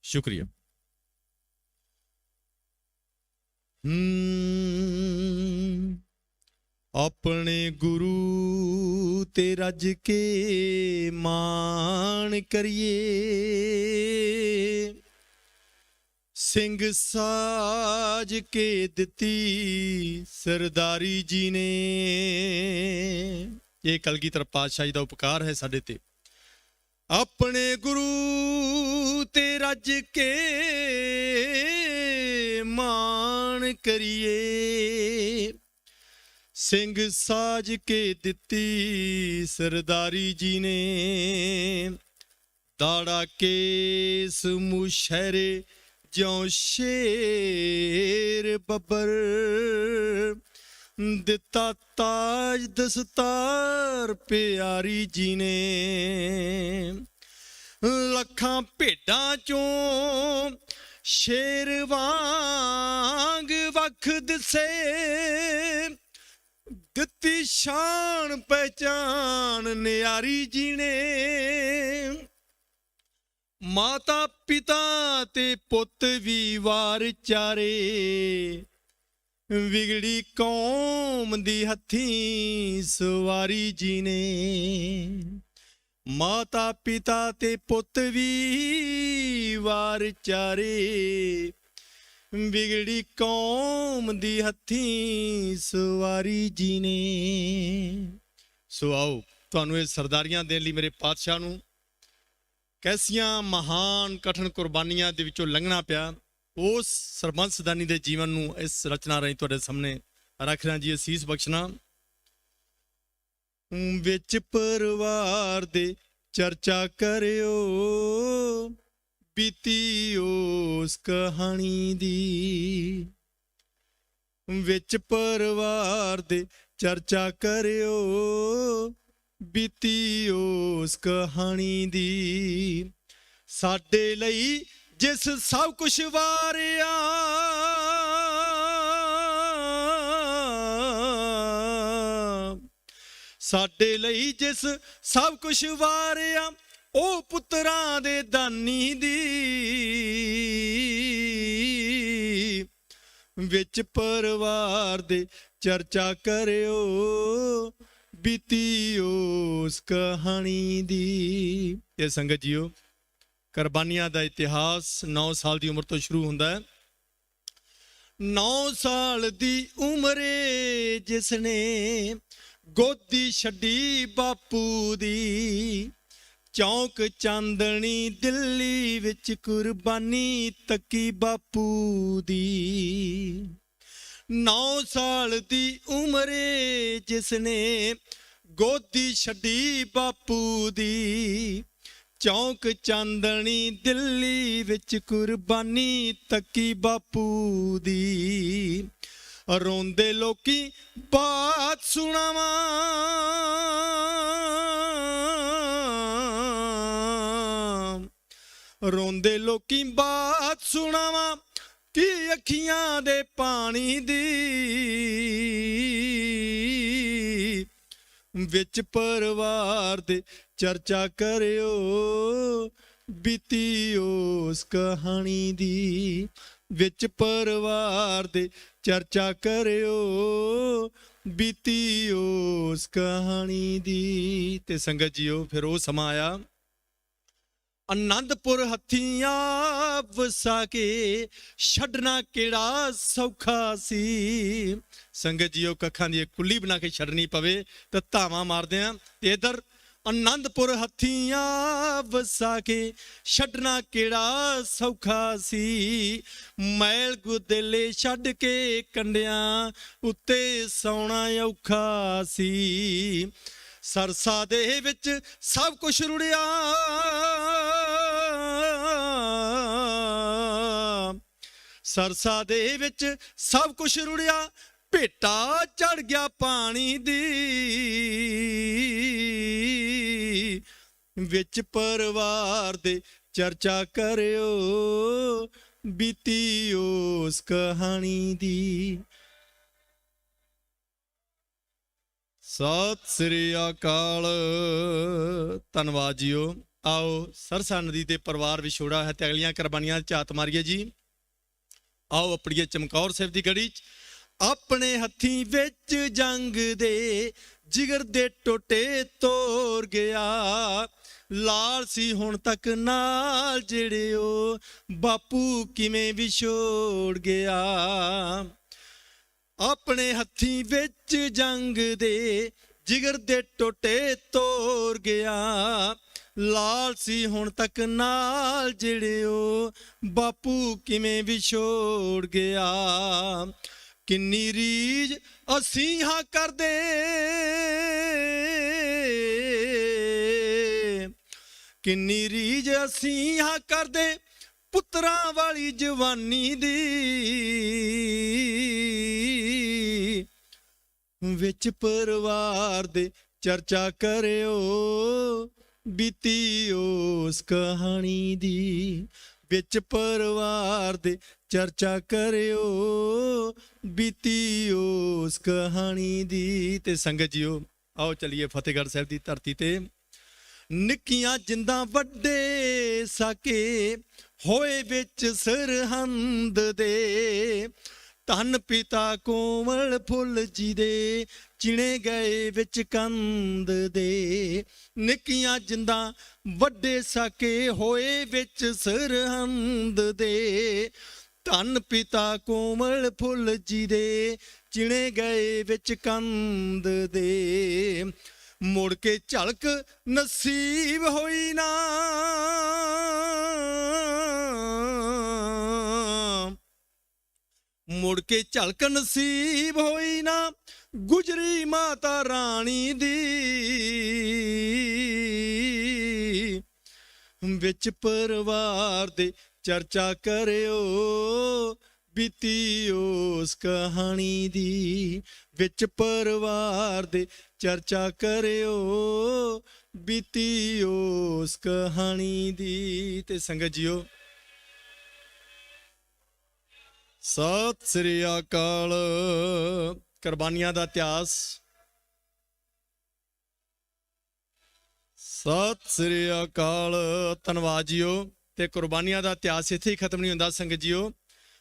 शुक्रिया। अपने गुरु ते रज के मान करिए, सिंह साज के दिती सरदारी जी ने। ये कलगीधर पातशाही दा उपकार है साडे ते। अपने गुरु ते रज के मान करिए, सिंह साज के दिती सरदारी जी ने। दाड़ा केस मुशहरे ज्यों शेर बब्बर, दिता ताज दस्तार प्यारी जी ने। लखां भेडां चों शेर वांग वख दिसे, दिती शान पहचान न्यारी जी ने। माता पिता ते पुत भी वार चारे, विगड़ी कौम दी हथीं सवारी जी ने। माता पिता ते पुत भी वार चारे, विगड़ी कौम दी हथीं सवारी जी ने। सो आओ तुहानूं इह सरदारियां देण लई मेरे पातशाह नूं कैसियां महान कठिन कुर्बानियां दे विचों लंघना पिया, उस सरबंस सदानी दे जीवन नूं इस रचना राहीं तुहाडे सामने रखना जी असीस बख्शना। विच परिवार दे चर्चा करियो, बीती उस कहानी दी। विच परिवार दे चर्चा करियो, बीती उस कहानी दी। साडे लई जिस सब कुछ वारिया, साडे लई जिस सब कुछ वारिया, ओ पुत्रां दे दानी दी। विच परिवार दे चर्चा करियो, बीती उस कहानी दी। ये संगत जीओ, कुर्बानियां दा इतिहास 9 साल दी उम्र तो शुरू हुंदा है। 9 साल दी उम्रे जिसने गोदी छड्डी बापू दी, चौंक चांदनी दिल्ली विच कुर्बानी तकी बापू दी। 9 साल दी उम्रे जिसने गोदी छड्डी बापू दी, चौंक चांदनी दिल्ली विच कुर्बानी तकी बापू दी। रोंदे लोकी बात सुनावा, रोंदे लोकी बात सुनावा, कि अखियां दे पानी दी। विच परिवार दे चर्चा करियो, बीती उस कहानी दी। विच परिवार दे चर्चा करियो, बीती उस कहानी दी। ते संगत जीओ, फिर वो समा आया, आनंदपुर हत्थियां वसा के छड्डना केड़ा सौखा सी। संगत जीओ, कखां दी कुल्ली बना के छड्डनी पवे ते धावां मारदे आ। ते इधर आनंदपुर हत्थियां वसा के छड्डना केड़ा सौखा सी। मैल गुदेले छड्ड के कंडियां उत्ते सौना औखा सी। सरसा दे विच सब कुछ रुड़िया, सरसा दे विच सब कुछ रुड़िया, भेटा चढ़ गया पानी दी। विच परिवार दे चर्चा करियो, बीती उस कहानी दी। सत श्री अकाल। धन्नवाद जीओ। आओ सरसा नदी ते परिवार विछोड़ा है ते अगलियां कुर्बानियां झात मारिए जी। आओ अपड़िए चमकौर साहिब दी गढ़ी च अपने हत्थी विच जंग दे जिगर दे टोटे तोड़ गया, लाल सी हुण तक नाल जेड़े ओ बापू किवें विछोड़ गया। अपने हत्थी विच जंग दे जिगर दे टोटे तोड़ गया, लाल सी हुण तक नाल जेड़े ओ बापू किवें विछोड़ गया। किन्नी रीज असीं हां करदे, किन्नी रीज असीं हां करदे पुत्तरां वाली जवानी दी, विच परिवार दे चर्चा करियो बीती उस कहानी दी, विच परिवार दे चर्चा करियो बीती उस कहानी दी। ते संगत जीओ आओ चलिए फतेहगढ़ साहिब दी धरती ते। निक्कियां जिंदा वड्डे साके होए विच सरहंद दे, धन पिता कोमल फुल जी दे चिणे गए विच कंद दे। निक्कियां जिंदा वड्डे साके होए विच सरहंद दे, धन पिता कोमल फुल जी दे चिणे गए विच कंद दे। मुड़ के झलक नसीब होई ना, मुड़ के झलक नसीब होई ना गुजरी माता रानी दी, विच परिवार दे चर्चा करियो बीती उस कहानी दी, विच परिवार दे चर्चा करियो बीती उस कहानी दी। ते संगत जीओ सत श्री अकाल। कुर्बानियां दा इतिहास। सत श्री अकाल। धन्नवाद जीओ। ते कुर्बानियां दा इतिहास इत्थे ही खत्म नहीं हुंदा संगत जीओ।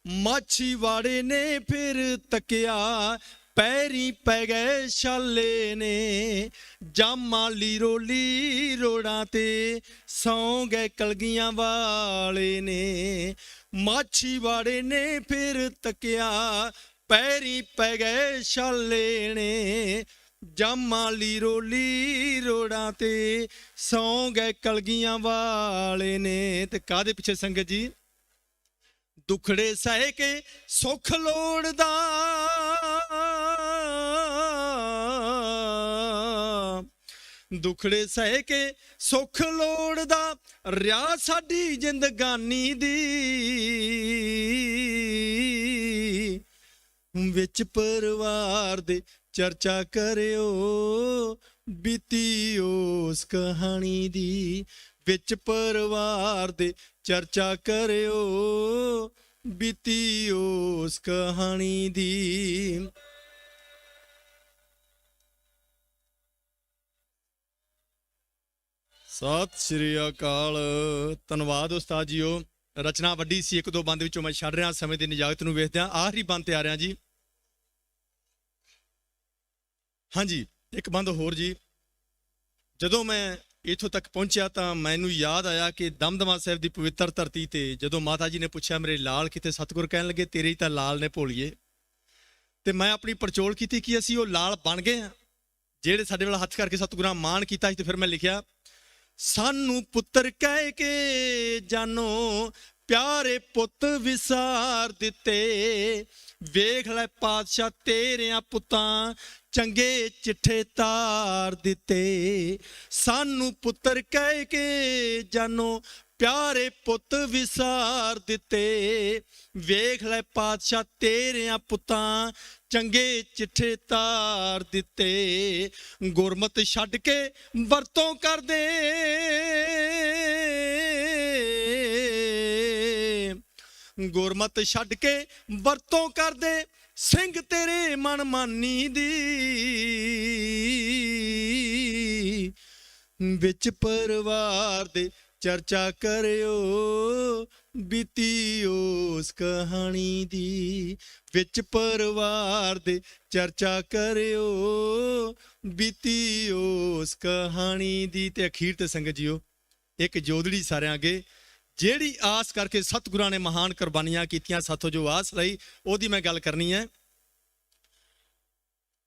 माछीवाड़े ने फिर तकिया पैरी पै गए छाले ने, जामा लीरो लीरोड़ां ते सौ गए कलगियां वाले ने। माछीवाड़े ने फिर तकिया पैरी पै गए छाले ने, जामा लीरो लीरोड़ां ते सौ गए कलगियां वाले ने। ते काहदे पिछे संगत जी? दुखड़े सह के सुख लोड़दा, दुखड़े सह के सुख लोड़दा रिया साडी जिंदगानी दी, विच परिवार दे चर्चा करियो बीती उस कहानी दी, विच परिवार दे चर्चा करियो बीती उस कहानी दी। सत श्री अकाल। धन्नवाद उस्ताद जीओ। रचना वड्डी सी, एक दो बंद विचों मैं छੱਡ ਰਿਹਾ समय ਦੀ ਨਿਜਾਤ ਨੂੰ ਵੇਖਦਿਆਂ ਆਖਰੀ ਬੰਦ ਤੇ ਆ ਰਿਹਾ ਜੀ। ਹਾਂਜੀ ਇੱਕ ਬੰਦ ਹੋਰ ਜੀ। ਜਦੋਂ ਮੈਂ ਇੱਥੋਂ ਤੱਕ ਪਹੁੰਚਿਆ ਤਾਂ ਮੈਨੂੰ ਯਾਦ ਆਇਆ ਕਿ ਦਮਦਮਾ ਸਾਹਿਬ ਦੀ ਪਵਿੱਤਰ ਧਰਤੀ ਤੇ ਜਦੋਂ ਮਾਤਾ ਜੀ ਨੇ ਪੁੱਛਿਆ ਮੇਰੇ ਲਾਲ ਕਿਤੇ, ਸਤਿਗੁਰ ਕਹਿਣ ਲੱਗੇ ਤੇਰੇ ਹੀ ਤਾਂ ਲਾਲ ਨੇ ਭੋਲੀਏ। ਤੇ ਮੈਂ ਆਪਣੀ ਪੜਚੋਲ ਕੀਤੀ ਕਿ ਅਸੀਂ ਉਹ ਲਾਲ ਬਣ ਗਏ ਹਾਂ ਜਿਹੜੇ ਸਾਡੇ ਵੱਲ ਹੱਥ ਕਰਕੇ ਸਤਿਗੁਰਾਂ ਮਾਣ ਕੀਤਾ ਸੀ। ਤੇ ਫਿਰ ਮੈਂ ਲਿਖਿਆ ਸਾਨੂੰ ਪੁੱਤਰ ਕਹਿ ਕੇ ਜਾਨੋ ਪਿਆਰੇ ਪੁੱਤ ਵਿਸਾਰ ਦਿੱਤੇ, ਵੇਖ ਲੈ ਪਾਤਸ਼ਾਹ ਤੇਰਿਆਂ ਪੁੱਤਾਂ ਚੰਗੇ ਚਿੱਠੇ ਤਾਰ ਦਿੱਤੇ। ਸਾਨੂੰ ਪੁੱਤਰ ਕਹਿ ਕੇ ਜਾਨੋ ਪਿਆਰੇ ਪੁੱਤ ਵਿਸਾਰ ਦਿੱਤੇ, ਵੇਖ ਲੈ ਪਾਤਸ਼ਾਹ ਤੇਰਿਆਂ ਪੁੱਤਾਂ ਚੰਗੇ ਚਿੱਠੇ ਤਾਰ ਦਿੱਤੇ। ਗੁਰਮਤਿ ਛੱਡ ਕੇ ਵਰਤੋਂ ਕਰਦੇ, ਗੁਰਮਤਿ ਛੱਡ ਕੇ ਵਰਤੋਂ ਕਰਦੇ ਸਿੰਘ ਤੇਰੇ ਮਨ ਮਾਨੀ ਦੀ, ਵਿੱਚ ਪਰਿਵਾਰ ਦੇ ਚਰਚਾ ਕਰਿਓ ਬੀਤੀ ਉਸ ਕਹਾਣੀ ਦੀ। ਵਿੱਚ ਪਰਿਵਾਰ ਦੇ ਚਰਚਾ ਕਰਿਓ ਬੀਤੀ ਉਸ ਕਹਾਣੀ ਦੀ। ਤੇ ਅਖੀਰ ਤੇ ਸੰਗਤ ਜੀਓ ਇੱਕ ਜੋਦੜੀ ਸਾਰਿਆਂ ਅੱਗੇ, ਜਿਹੜੀ ਆਸ ਕਰਕੇ ਸਤਿਗੁਰਾਂ ਨੇ ਮਹਾਨ ਕੁਰਬਾਨੀਆਂ ਕੀਤੀਆਂ, ਸਾਥੋਂ ਜੋ ਆਸ ਲਈ ਉਹਦੀ ਮੈਂ ਗੱਲ ਕਰਨੀ ਹੈ।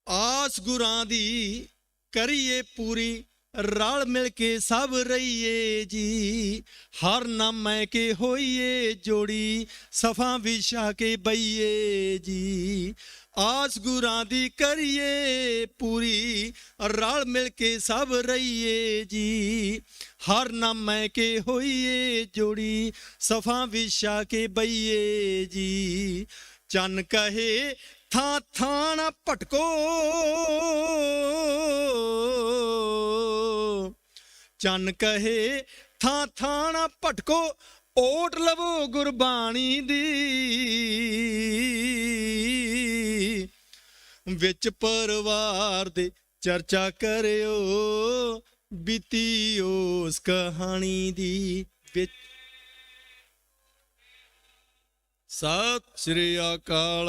ਆਸ ਗੁਰਾਂ ਦੀ ਕਰੀਏ ਪੂਰੀ, ਰਲ ਮਿਲ ਕੇ ਸਭ ਰਹੀਏ ਜੀ। ਹਰ ਨਾਮੈ ਕੇ ਹੋਈਏ ਜੋੜੀ, ਸਫਾ ਵਿਛਾ ਕੇ ਬਈਏ ਜੀ। ਆਸ ਗੁਰਾਂ ਦੀ ਕਰੀਏ ਪੂਰੀ, ਰਲ ਮਿਲ ਕੇ ਸਭ ਰਹੀਏ ਜੀ। ਹਰ ਨਾਮੈ ਕੇ ਹੋਈਏ ਜੋੜੀ, ਸਫਾ ਵਿਛਾ ਕੇ ਬਈਏ ਜੀ। ਚੰਨ ਕਹੇ ਥਾਂ ਥਾਂ ਨਾ ਭਟਕੋ, ਚੰਨ ਕਹੇ ਥਾਂ ਥਾਂ ਨਾ ਭਟਕੋ, ਓਟ ਲਵੋ ਗੁਰਬਾਣੀ ਦੀ। ਵਿੱਚ ਪਰਿਵਾਰ ਦੇ ਚਰਚਾ ਕਰਿਓ ਬੀਤੀ ਉਸ ਕਹਾਣੀ ਦੀ। ਵਿੱਚ ਸਤਿ ਸ੍ਰੀ ਅਕਾਲ।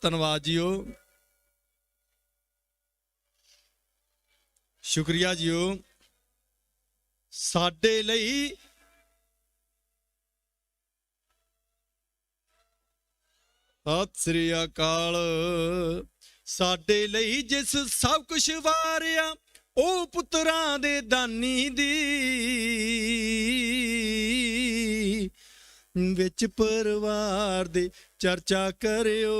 ਧੰਨਵਾਦ ਜੀਓ, ਸ਼ੁਕਰੀਆ ਜੀਓ। ਸਾਡੇ ਲਈ ਸਤਿ ਸ੍ਰੀ ਅਕਾਲ। ਸਾਡੇ ਲਈ ਜਿਸ ਸਭ ਕੁਛ ਵਾਰਿਆ, ਉਹ ਪੁੱਤਰਾਂ ਦੇ ਦਾਨੀ ਦੀ। ਵਿੱਚ ਪਰਿਵਾਰ ਦੇ ਚਰਚਾ ਕਰਿਓ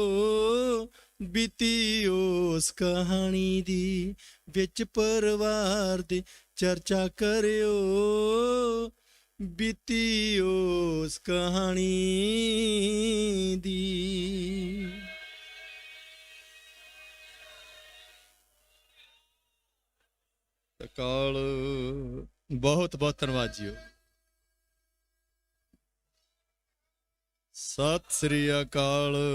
ਬੀਤੀ ਉਸ ਕਹਾਣੀ ਦੀ। ਵਿੱਚ ਪਰਿਵਾਰ ਦੇ ਚਰਚਾ ਕਰਿਓ ਬੀਤੀ ਉਸ ਕਹਾਣੀ ਦੀ। ਅਕਾਲ। ਬਹੁਤ ਬਹੁਤ ਧੰਨਵਾਦ ਜੀਓ। ਸਤਿ ਸ੍ਰੀ ਅਕਾਲ।